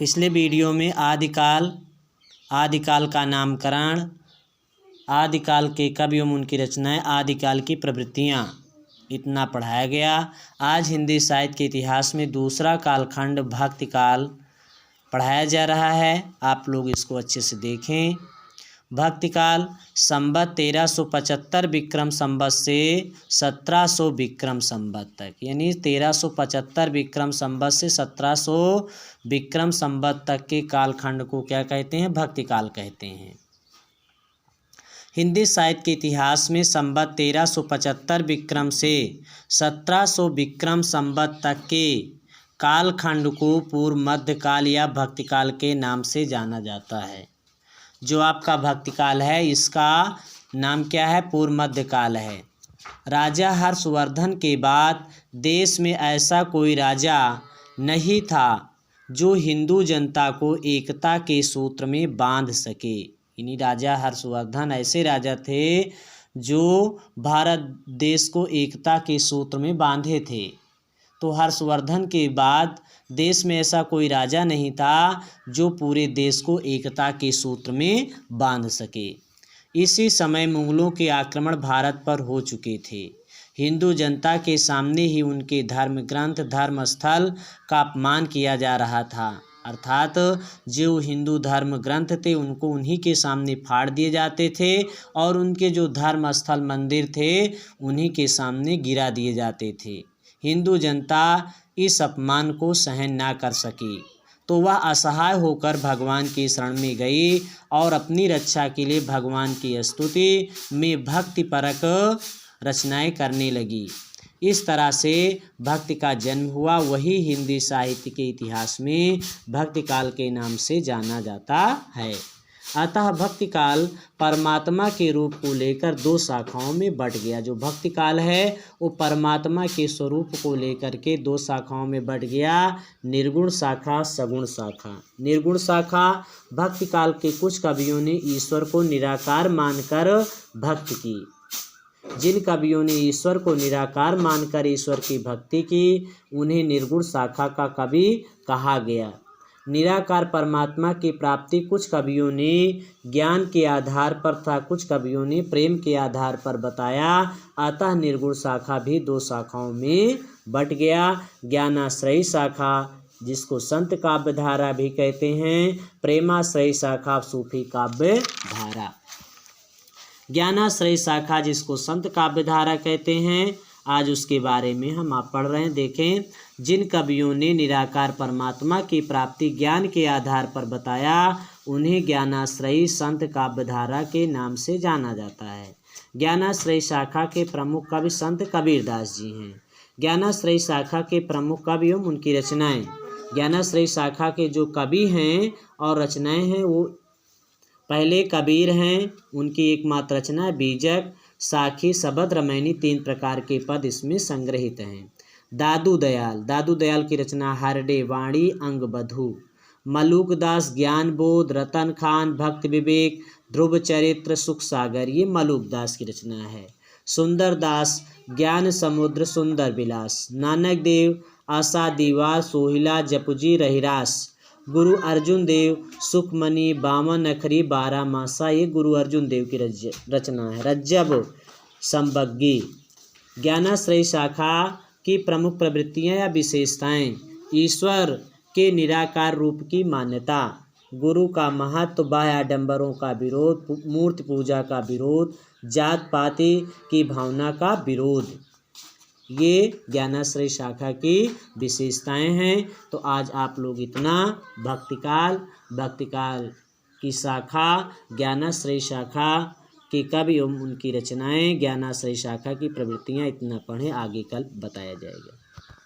पिछले वीडियो में आदिकाल का नामकरण, आदिकाल के कवि एवं उनकी रचनाएं, आदिकाल की प्रवृत्तियाँ, इतना पढ़ाया गया। आज हिंदी साहित्य के इतिहास में दूसरा कालखंड भक्ति काल पढ़ाया जा रहा है। आप लोग इसको अच्छे से देखें। भक्ति काल संवत 1375 विक्रम संवत से 1700 विक्रम संवत तक, यानी 1375 विक्रम संवत से 1700 विक्रम संवत तक के कालखंड को क्या कहते हैं? भक्ति काल कहते हैं। हिंदी साहित्य के इतिहास में संवत 1375 विक्रम से 1700 विक्रम संवत तक के कालखंड को पूर्व मध्यकाल या भक्ति काल के नाम से जाना जाता है। जो आपका भक्ति काल है इसका नाम क्या है? पूर्व मध्यकाल है। राजा हर्षवर्धन के बाद देश में ऐसा कोई राजा नहीं था जो हिंदू जनता को एकता के सूत्र में बांध सके। यानी राजा हर्षवर्धन ऐसे राजा थे जो भारत देश को एकता के सूत्र में बांधे थे। तो हर्षवर्धन के बाद देश में ऐसा कोई राजा नहीं था जो पूरे देश को एकता के सूत्र में बांध सके। इसी समय मुगलों के आक्रमण भारत पर हो चुके थे। हिंदू जनता के सामने ही उनके धर्म ग्रंथ, धर्म स्थल का अपमान किया जा रहा था। अर्थात जो हिंदू धर्म ग्रंथ थे उनको उन्हीं के सामने फाड़ दिए जाते थे और उनके जो धर्म स्थल मंदिर थे उन्हीं के सामने गिरा दिए जाते थे। हिंदू जनता इस अपमान को सहन ना कर सकी तो वह असहाय होकर भगवान की शरण में गई और अपनी रक्षा के लिए भगवान की स्तुति में भक्तिपरक रचनाएं करने लगी। इस तरह से भक्ति का जन्म हुआ। वही हिंदी साहित्य के इतिहास में भक्ति काल के नाम से जाना जाता है। अतः भक्ति काल परमात्मा के रूप को लेकर दो शाखाओं में बट गया। जो भक्ति काल है वो परमात्मा के स्वरूप को लेकर के दो शाखाओं में बट गया, निर्गुण शाखा, सगुण शाखा। निर्गुण शाखा, भक्ति काल के कुछ कवियों ने ईश्वर को निराकार मानकर भक्ति की। जिन कवियों ने ईश्वर को निराकार मानकर ईश्वर की भक्ति की उन्हें निर्गुण शाखा का कवि कहा गया। निराकार परमात्मा की प्राप्ति कुछ कवियों ने ज्ञान के आधार पर तथा कुछ कवियों ने प्रेम के आधार पर बताया। अतः निर्गुण शाखा भी दो शाखाओं में बट गया। ज्ञानाश्रयी शाखा, जिसको संत काव्य धारा भी कहते हैं, प्रेमाश्रयी शाखा, सूफी काव्य धारा। ज्ञानाश्रयी शाखा जिसको संत काव्य धारा कहते हैं, आज उसके बारे में हम आप पढ़ रहे हैं। देखें, जिन कवियों ने निराकार परमात्मा की प्राप्ति ज्ञान के आधार पर बताया उन्हें ज्ञानाश्रयी संत काव्य धारा के नाम से जाना जाता है। ज्ञानाश्रयी शाखा के प्रमुख कवि संत कबीरदास जी हैं। ज्ञानाश्रयी शाखा के प्रमुख कवि एवं उनकी रचनाएं। ज्ञानाश्रयी शाखा के जो कवि हैं और रचनाएं हैं वो पहले कबीर हैं, उनकी एकमात्र रचना है बीजक, साखी, शबद, रमैनी, 3 प्रकार के पद इसमें संग्रहित हैं। दादू दयाल की रचना हरडे, वाणी, अंग बधू। मलूकदास ज्ञान बोध, रतन खान भक्ति विवेक, ध्रुव चरित्र, सुख सागर, ये मलूकदास की रचना है। सुंदर दास ज्ञान समुद्र, सुंदर विलास। नानक देव आशा दीवार, सोहिला, जपुजी, रहिरास। गुरु अर्जुन देव सुखमणि, बावन अखरी, 12 मासा, ये गुरु अर्जुन देव की रचना है। रज्जब संबग्गी। ज्ञानाश्रयी शाखा की प्रमुख प्रवृत्तियां या विशेषताएं: ईश्वर के निराकार रूप की मान्यता, गुरु का महत्व, बाह्य आडंबरों का विरोध, मूर्ति पूजा का विरोध, जात पाति की भावना का विरोध, ये ज्ञानाश्रयी शाखा की विशेषताएं हैं। तो आज आप लोग इतना भक्ति काल की शाखा, ज्ञानाश्रयी शाखा के कवि एवं उनकी रचनाएं, ज्ञानाश्रयी शाखा की प्रवृत्तियां, इतना पढ़ें। आगे कल बताया जाएगा।